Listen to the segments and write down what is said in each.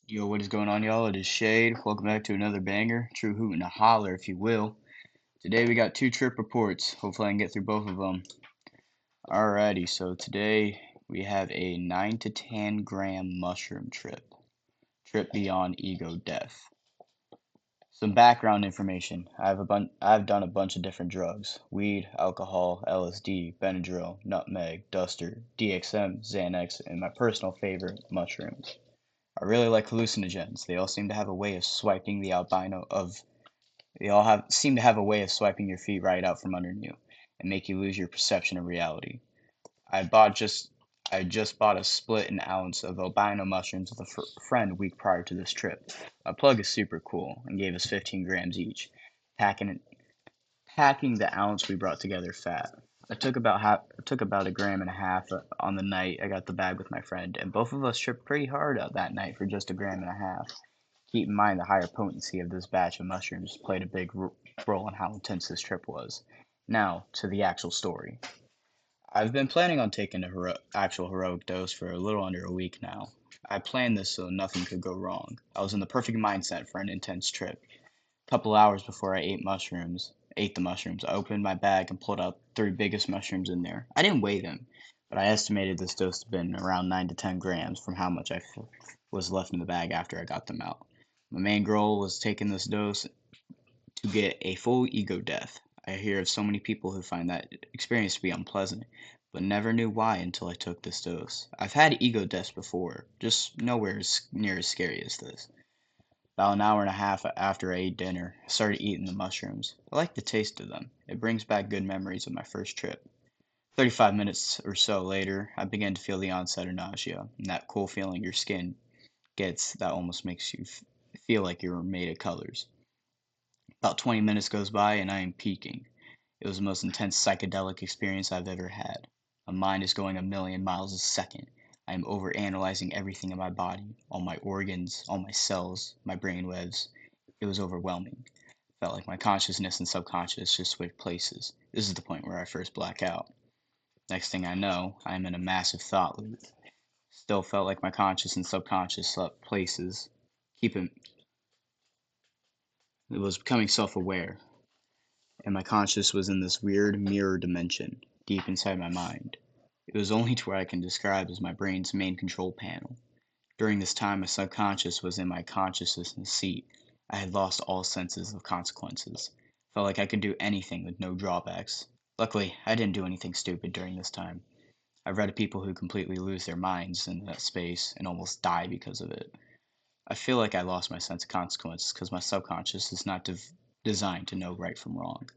Yo, what is going on, y'all? It is Shade. Welcome back to another banger. True hoot and a holler, if you will. Today we got two trip reports. Hopefully I can get through both of them. Alrighty, so today we have a 9 to 10 gram mushroom trip. Trip beyond ego death. Some background information. I've done a bunch of different drugs. Weed, alcohol, LSD, Benadryl, nutmeg, duster, DXM, Xanax, and my personal favorite, mushrooms. I really like hallucinogens. They all seem to have a way of swiping the albino of they all have seem to have a way of swiping your feet right out from under you and make you lose your perception of reality. I bought just I just bought a split an ounce of albino mushrooms with a friend a week prior to this trip. My plug is super cool and gave us 15 grams each, packing it packing the ounce we brought together fat. I took about a gram and a half on the night I got the bag with my friend, and both of us tripped pretty hard out that night for just a gram and a half. Keep in mind the higher potency of this batch of mushrooms played a big role in how intense this trip was. Now to the actual story. I've been planning on taking a actual heroic dose for a little under a week now. I planned this so nothing could go wrong. I was in the perfect mindset for an intense trip. Couple hours before ate the mushrooms, I opened my bag and pulled out three biggest mushrooms in there. I didn't weigh them, but I estimated this dose to have been around 9 to 10 grams from how much was left in the bag after I got them out. My main goal was taking this dose to get a full ego death. I hear of so many people who find that experience to be unpleasant, but never knew why until I took this dose. I've had ego deaths before, just nowhere near as scary as this. About an hour and a half after I ate dinner, I started eating the mushrooms. I like the taste of them. It brings back good memories of my first trip. 35 minutes or so later, I began to feel the onset of nausea, and that cool feeling your skin gets that almost makes you feel like you're made of colors. About 20 minutes goes by and I am peaking. It was the most intense psychedelic experience I've ever had. My mind is going a million miles a second. I am overanalyzing everything in my body, all my organs, all my cells, my brain waves. It was overwhelming. Felt like my consciousness and subconscious just switched places. This is the point where I first black out. Next thing I know, I am in a massive thought loop. Still felt like my conscious and subconscious swapped places. Keeping it was becoming self-aware, and my conscious was in this weird mirror dimension deep inside my mind. It was only to where I can describe as my brain's main control panel. During this time, my subconscious was in my consciousness seat. I had lost all senses of consequences. Felt like I could do anything with no drawbacks. Luckily, I didn't do anything stupid during this time. I've read of people who completely lose their minds in that space and almost die because of it. I feel like I lost my sense of consequence because my subconscious is not designed to know right from wrong.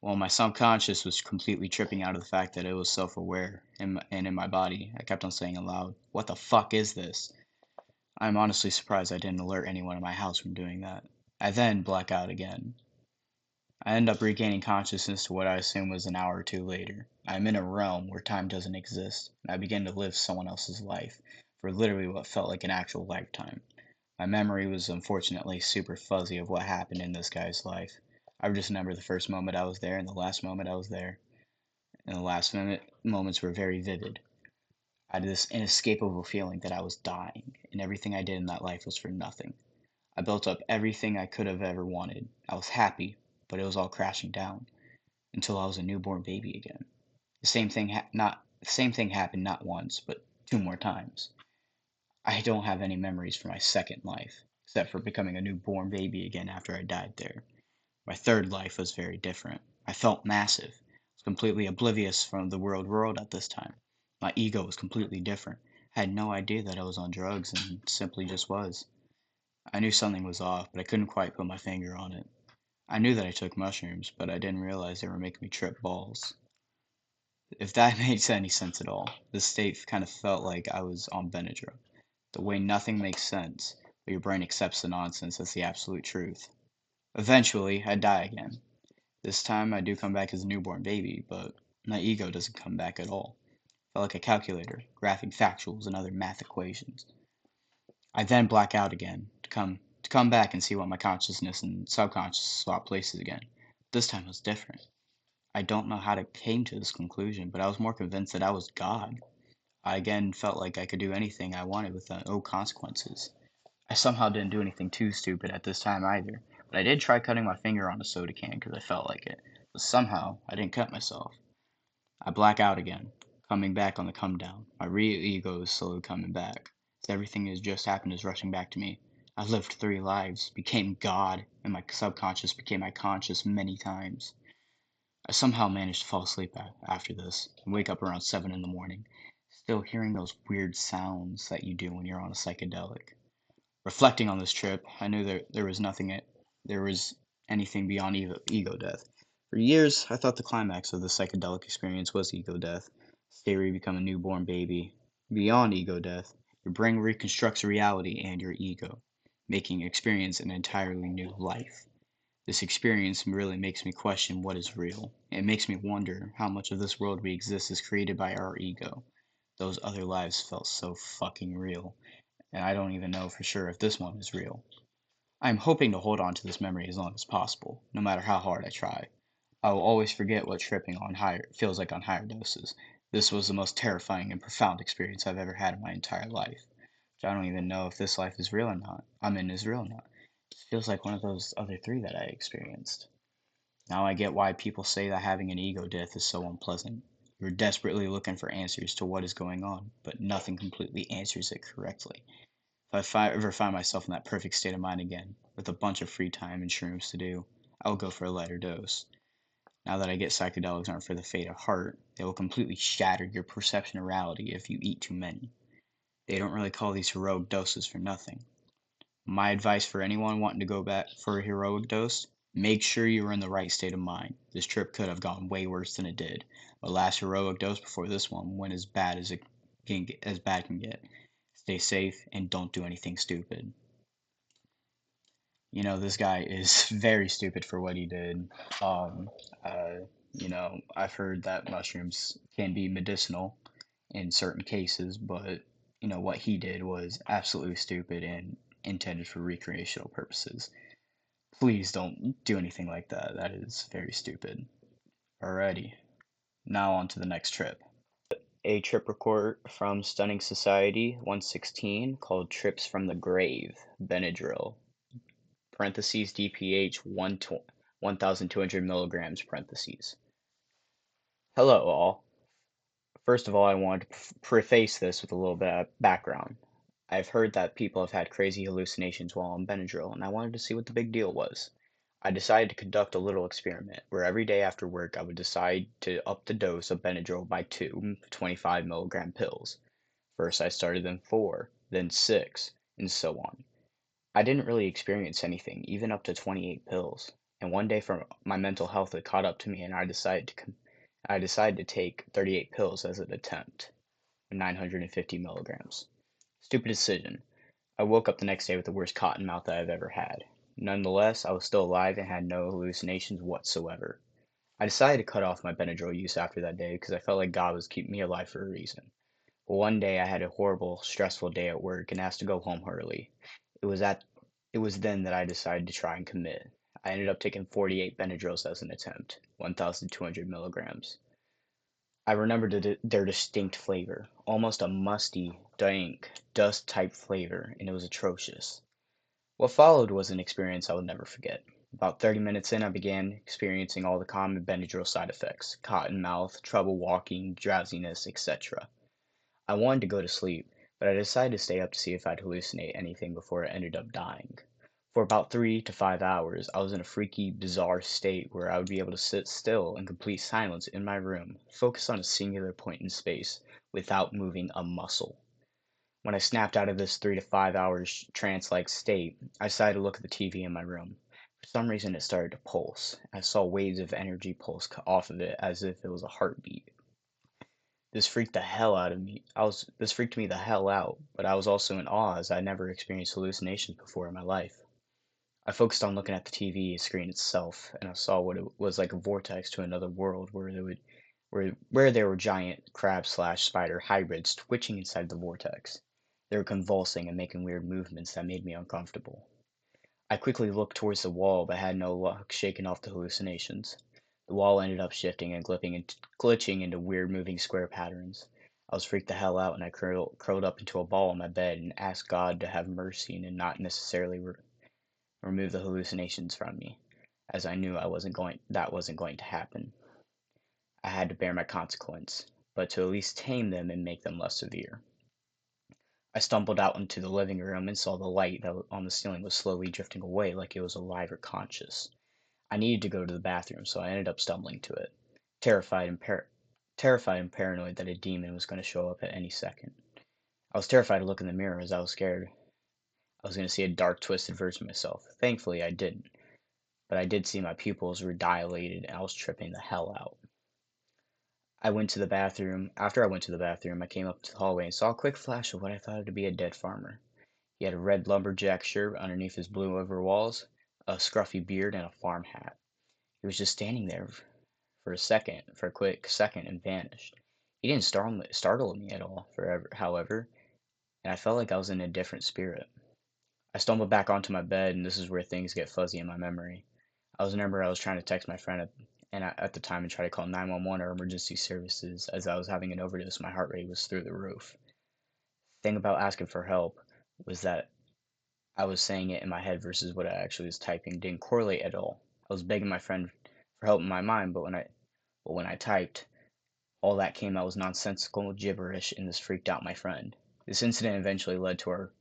While my subconscious was completely tripping out of the fact that it was self aware and in my body, I kept on saying aloud, "What the fuck is this?" I'm honestly surprised I didn't alert anyone in my house from doing that. I then black out again. I end up regaining consciousness to what I assume was an hour or two later. I am in a realm where time doesn't exist, and I begin to live someone else's life for literally what felt like an actual lifetime. My memory was unfortunately super fuzzy of what happened in this guy's life. I just remember the first moment I was there and the last moment I was there, and the last moments were very vivid. I had this inescapable feeling that I was dying, and everything I did in that life was for nothing. I built up everything I could have ever wanted. I was happy, but it was all crashing down until I was a newborn baby again. The same thing happened not once, but two more times. I don't have any memories for my second life, except for becoming a newborn baby again after I died there. My third life was very different. I felt massive. I was completely oblivious from the world at this time. My ego was completely different. I had no idea that I was on drugs and simply just was. I knew something was off, but I couldn't quite put my finger on it. I knew that I took mushrooms, but I didn't realize they were making me trip balls. If that makes any sense at all, this state kind of felt like I was on Benadryl. The way nothing makes sense, but your brain accepts the nonsense as the absolute truth. Eventually, I die again. This time, I do come back as a newborn baby, but my ego doesn't come back at all. I felt like a calculator, graphing factuals and other math equations. I then black out again to come back and see what my consciousness and subconscious swap places again. This time was different. I don't know how to came to this conclusion, but I was more convinced that I was God. I again felt like I could do anything I wanted with no consequences. I somehow didn't do anything too stupid at this time either, but I did try cutting my finger on a soda can because I felt like it. But somehow, I didn't cut myself. I black out again, coming back on the come down. My real ego is slowly coming back. As everything that has just happened is rushing back to me. I lived 3 lives, became God, and my subconscious became my conscious many times. I somehow managed to fall asleep after this and wake up around 7 in the morning, still hearing those weird sounds that you do when you're on a psychedelic. Reflecting on this trip, I knew there was there was anything beyond ego death. For years, I thought the climax of the psychedelic experience was ego death. Stay where you become a newborn baby. Beyond ego death, your brain reconstructs reality and your ego, making experience an entirely new life. This experience really makes me question what is real. It makes me wonder how much of this world we exist is created by our ego. Those other lives felt so fucking real, and I don't even know for sure if this one is real. I am hoping to hold on to this memory as long as possible, no matter how hard I try. I will always forget what tripping on higher feels like on higher doses. This was the most terrifying and profound experience I've ever had in my entire life. Which I don't even know if this life is real or not. I'm in is real or not. It feels like one of those other three that I experienced. Now I get why people say that having an ego death is so unpleasant. You're desperately looking for answers to what is going on, but nothing completely answers it correctly. If ever find myself in that perfect state of mind again, with a bunch of free time and shrooms to do, I will go for a lighter dose. Now that I get psychedelics aren't for the faint of heart, they will completely shatter your perception of reality if you eat too many. They don't really call these heroic doses for nothing. My advice for anyone wanting to go back for a heroic dose: make sure you are in the right state of mind. This trip could have gone way worse than it did. The last heroic dose before this one went as bad as as bad can get. Stay safe and don't do anything stupid. This guy is very stupid for what he did. Um, I've heard that mushrooms can be medicinal in certain cases, but what he did was absolutely stupid and intended for recreational purposes. Please don't do anything like that. That is very stupid. Alrighty, now on to the next trip. A trip report from Stunning Society 116 called Trips from the Grave, Benadryl, parentheses DPH 1,200 milligrams, parentheses. Hello, all. First of all, I wanted to preface this with a little bit of background. I've heard that people have had crazy hallucinations while on Benadryl, and I wanted to see what the big deal was. I decided to conduct a little experiment where every day after work I would decide to up the dose of Benadryl by 25 milligram pills. First I started them 4, then 6, and so on. I didn't really experience anything, even up to 28 pills. And one day, for my mental health had caught up to me, and I decided to take 38 pills as an attempt, 950 milligrams. Stupid decision. I woke up the next day with the worst cotton mouth that I've ever had. Nonetheless, I was still alive and had no hallucinations whatsoever. I decided to cut off my Benadryl use after that day because I felt like God was keeping me alive for a reason. But one day I had a horrible, stressful day at work and asked to go home early. It was at it was then that I decided to try and commit. I ended up taking 48 Benadryls as an attempt, 1,200 milligrams. I remembered their distinct flavor, almost a musty, dank, dust-type flavor, and it was atrocious. What followed was an experience I will never forget. About 30 minutes in, I began experiencing all the common Benadryl side effects: cotton mouth, trouble walking, drowsiness, etc. I wanted to go to sleep, but I decided to stay up to see if I'd hallucinate anything before I ended up dying. For about 3 to 5 hours, I was in a freaky, bizarre state where I would be able to sit still in complete silence in my room, focus on a singular point in space, without moving a muscle. When I snapped out of this 3 to 5 hours trance-like state, I decided to look at the TV in my room. For some reason, it started to pulse. I saw waves of energy pulse off of it as if it was a heartbeat. This freaked me the hell out, but I was also in awe as I never experienced hallucinations before in my life. I focused on looking at the TV screen itself, and I saw what it was like: a vortex to another world where there were giant crab/spider hybrids twitching inside the vortex. They were convulsing and making weird movements that made me uncomfortable. I quickly looked towards the wall, but had no luck shaking off the hallucinations. The wall ended up shifting and glitching into weird moving square patterns. I was freaked the hell out and I curled up into a ball on my bed and asked God to have mercy and not necessarily remove the hallucinations from me, as I knew that wasn't going to happen. I had to bear my consequence, but to at least tame them and make them less severe. I stumbled out into the living room and saw the light on the ceiling was slowly drifting away like it was alive or conscious. I needed to go to the bathroom, so I ended up stumbling to it, terrified and paranoid that a demon was going to show up at any second. I was terrified to look in the mirror as I was scared I was going to see a dark, twisted version of myself. Thankfully, I didn't, but I did see my pupils were dilated and I was tripping the hell out. I went to the bathroom. After I went to the bathroom, I came up to the hallway and saw a quick flash of what I thought to be a dead farmer. He had a red lumberjack shirt underneath his blue overalls, a scruffy beard, and a farm hat. He was just standing there for a quick second, and vanished. He didn't startle me at all, however, and I felt like I was in a different spirit. I stumbled back onto my bed, and this is where things get fuzzy in my memory. I was trying to text my friend at the time and try to call 911 or emergency services as I was having an overdose. My heart rate was through the roof. The thing about asking for help was that I was saying it in my head versus what I actually was typing didn't correlate at all. I was begging my friend for help in my mind, but when I typed, all that came out was nonsensical gibberish, and this freaked out my friend. This incident eventually led to our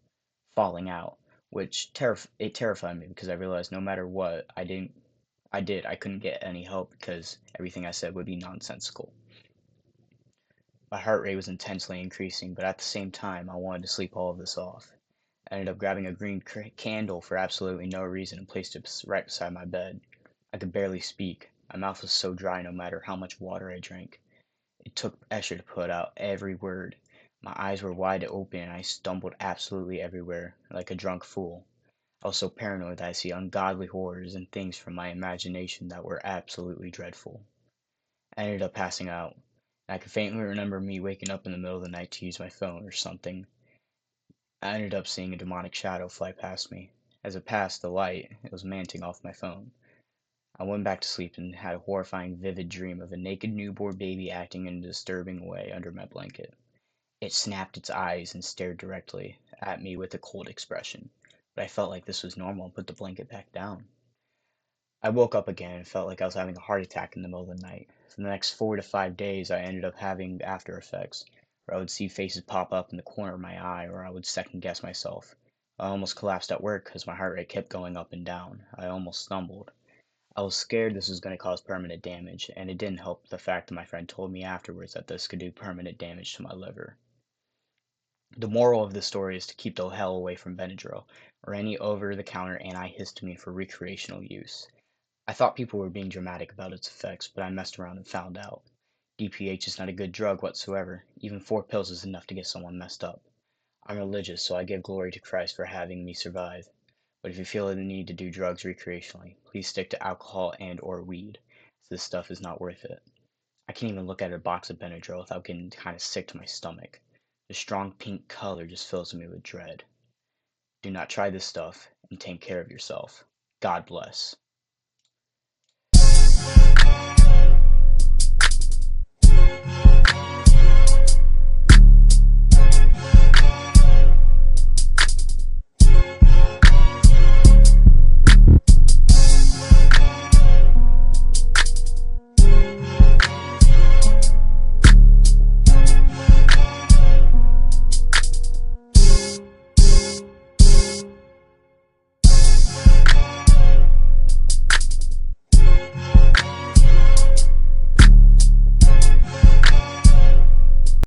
falling out, which terrified me because I realized no matter what I couldn't get any help because everything I said would be nonsensical. My heart rate was intensely increasing, but at the same time, I wanted to sleep all of this off. I ended up grabbing a green candle for absolutely no reason and placed it right beside my bed. I could barely speak. My mouth was so dry no matter how much water I drank. It took pressure to put out every word. My eyes were wide open and I stumbled absolutely everywhere, like a drunk fool. I was so paranoid that I see ungodly horrors and things from my imagination that were absolutely dreadful. I ended up passing out. And I can faintly remember me waking up in the middle of the night to use my phone or something. I ended up seeing a demonic shadow fly past me. As it passed the light, it was manting off my phone. I went back to sleep and had a horrifying, vivid dream of a naked newborn baby acting in a disturbing way under my blanket. It snapped its eyes and stared directly at me with a cold expression, but I felt like this was normal and put the blanket back down. I woke up again and felt like I was having a heart attack in the middle of the night. For the next 4 to 5 days, I ended up having after effects, where I would see faces pop up in the corner of my eye, or I would second guess myself. I almost collapsed at work because my heart rate kept going up and down. I almost stumbled. I was scared this was going to cause permanent damage, and it didn't help the fact that my friend told me afterwards that this could do permanent damage to my liver. The moral of this story is to keep the hell away from Benadryl, or any over-the-counter antihistamine for recreational use. I thought people were being dramatic about its effects, but I messed around and found out. DPH is not a good drug whatsoever. Even 4 pills is enough to get someone messed up. I'm religious, so I give glory to Christ for having me survive. But if you feel the need to do drugs recreationally, please stick to alcohol and or weed, as this stuff is not worth it. I can't even look at a box of Benadryl without getting kind of sick to my stomach. The strong pink color just fills me with dread. Do not try this stuff, and take care of yourself. God bless.